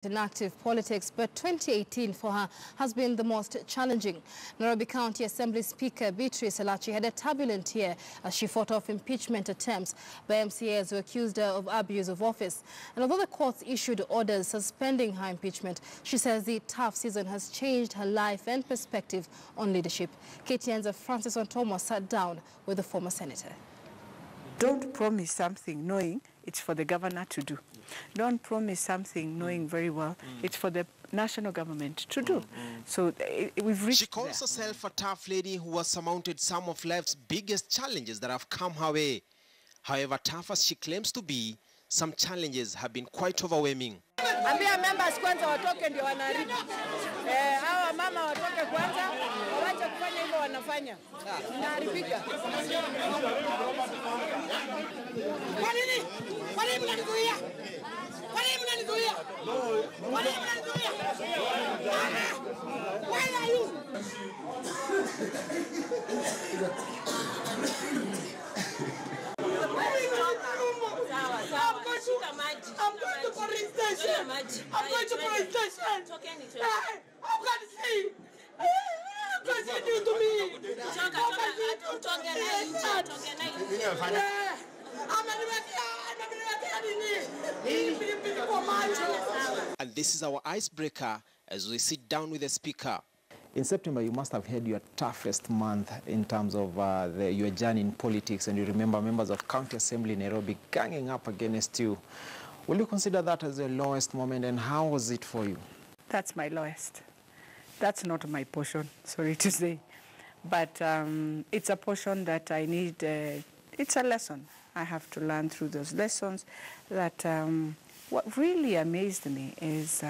In active politics, but 2018 for her has been the most challenging. Nairobi County Assembly Speaker Beatrice Elachi had a turbulent year as she fought off impeachment attempts by MCAs who accused her of abuse of office. And although the courts issued orders suspending her impeachment, she says the tough season has changed her life and perspective on leadership. KTN's Francis Ontomo sat down with the former senator. Don't promise something knowing it's for the governor to do. Don't promise something knowing very well it's for the national government to do. So we've reached. She calls herself a tough lady who has surmounted some of life's biggest challenges that have come her way. However tough as she claims to be, some challenges have been quite overwhelming. Ambia members kwanza watoke ndio wanaharibu. Hawa mama watoke kwanza, waache kufanya hivyo wanafanya. Inaharibika. Kwa nini? Kwa nini mnanizuia? Kwa nini mnanizuia? Kwa nini mnanizuia? Where are you? I'm going to police station. I'm going to police station. How can you see? Continue to me. And this is our icebreaker as we sit down with the speaker. In September, you must have had your toughest month in terms of your journey in politics, and you remember members of County Assembly in Nairobi ganging up against you. Will you consider that as your lowest moment, and how was it for you? That's my lowest. That's not my portion, sorry to say. But it's a portion that I need, it's a lesson. I have to learn through those lessons. That what really amazed me is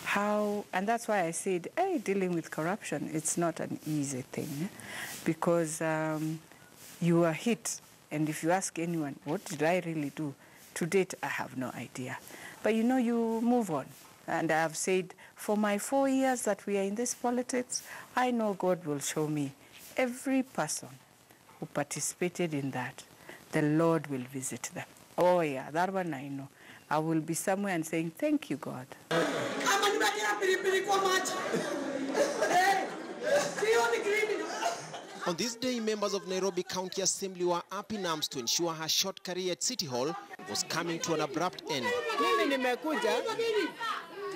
how, and that's why I said, hey, dealing with corruption, it's not an easy thing, because you are hit, and if you ask anyone, what did I really do? To date, I have no idea. But you know, you move on. And I have said, for my 4 years that we are in this politics, I know God will show me every person who participated in that, the Lord will visit them. Oh yeah, that one I know. I will be somewhere and saying, thank you, God. On this day, members of Nairobi County Assembly were up in arms to ensure her short career at City Hall was coming to an abrupt end. Mimi nimekuja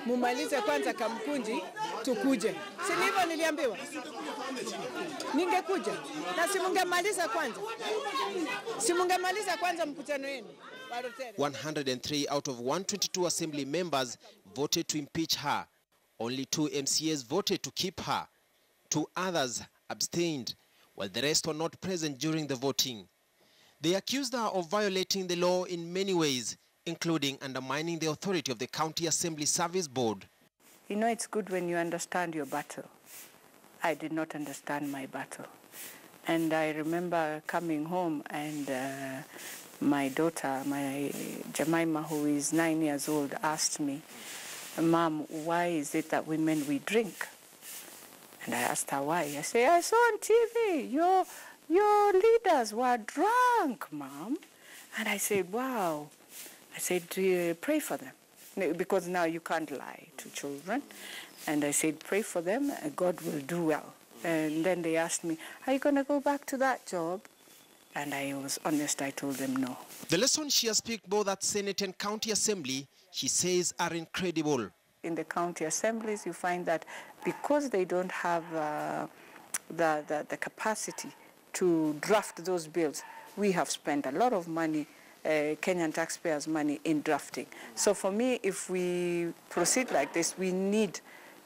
mumalize kwanza Kamkunji tukuje. Si ndivyo niliambiwa? Ningekuja na simungemaliza kwanza. Simungemaliza kwanza mkutano wenu. 103 out of 122 assembly members voted to impeach her. Only 2 MCAs voted to keep her. 2 others abstained, while the rest were not present during the voting. They accused her of violating the law in many ways, including undermining the authority of the County Assembly Service Board. You know, it's good when you understand your battle. I did not understand my battle. And I remember coming home and my daughter, my Jemima, who is 9 years old, asked me, Mom, why is it that women, we drink? And I asked her why. I said, I saw on TV, your leaders were drunk, Mom. And I said, wow. I said, pray for them. Because now you can't lie to children. And I said, pray for them, God will do well. And then they asked me, are you going to go back to that job? And I was honest, I told them no. The lessons she has picked both at Senate and County Assembly, she says, are incredible. In the county assemblies, you find that because they don't have the capacity to draft those bills, we have spent a lot of money, Kenyan taxpayers' money, in drafting. So for me, if we proceed like this, we need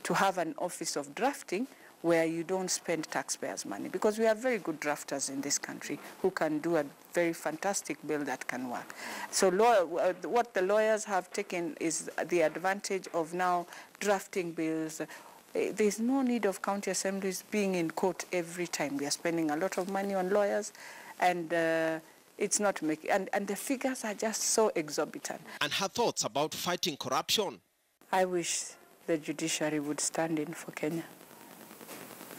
to have an office of drafting where you don't spend taxpayers' money, because we have very good drafters in this country who can do a very fantastic bill that can work. So what the lawyers have taken is the advantage of now drafting bills. There's no need of county assemblies being in court every time. We are spending a lot of money on lawyers, and it's not making, and the figures are just so exorbitant. And her thoughts about fighting corruption. I wish the judiciary would stand in for Kenya.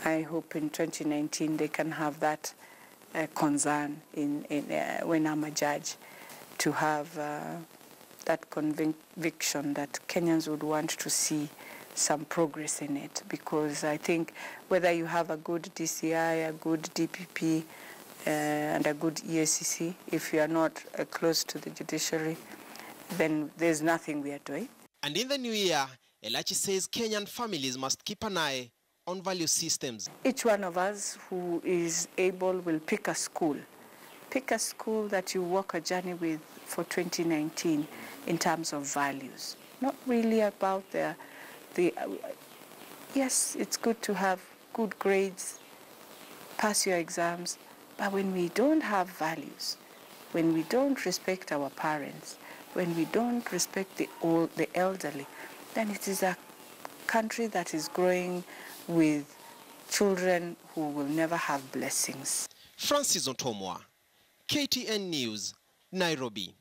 I hope in 2019 they can have that concern when I'm a judge, to have that conviction that Kenyans would want to see some progress in it, because I think whether you have a good DCI, a good DPP, and a good EACC, if you are not close to the judiciary, then there's nothing we are doing. And in the new year, Elachi says Kenyan families must keep an eye on value systems. Each one of us who is able will pick a school. Pick a school that you walk a journey with for 2019 in terms of values. Not really about yes, it's good to have good grades, pass your exams, but when we don't have values, when we don't respect our parents, when we don't respect the elderly, then it is a country that is growing with children who will never have blessings. Francis Otomwa, KTN News, Nairobi.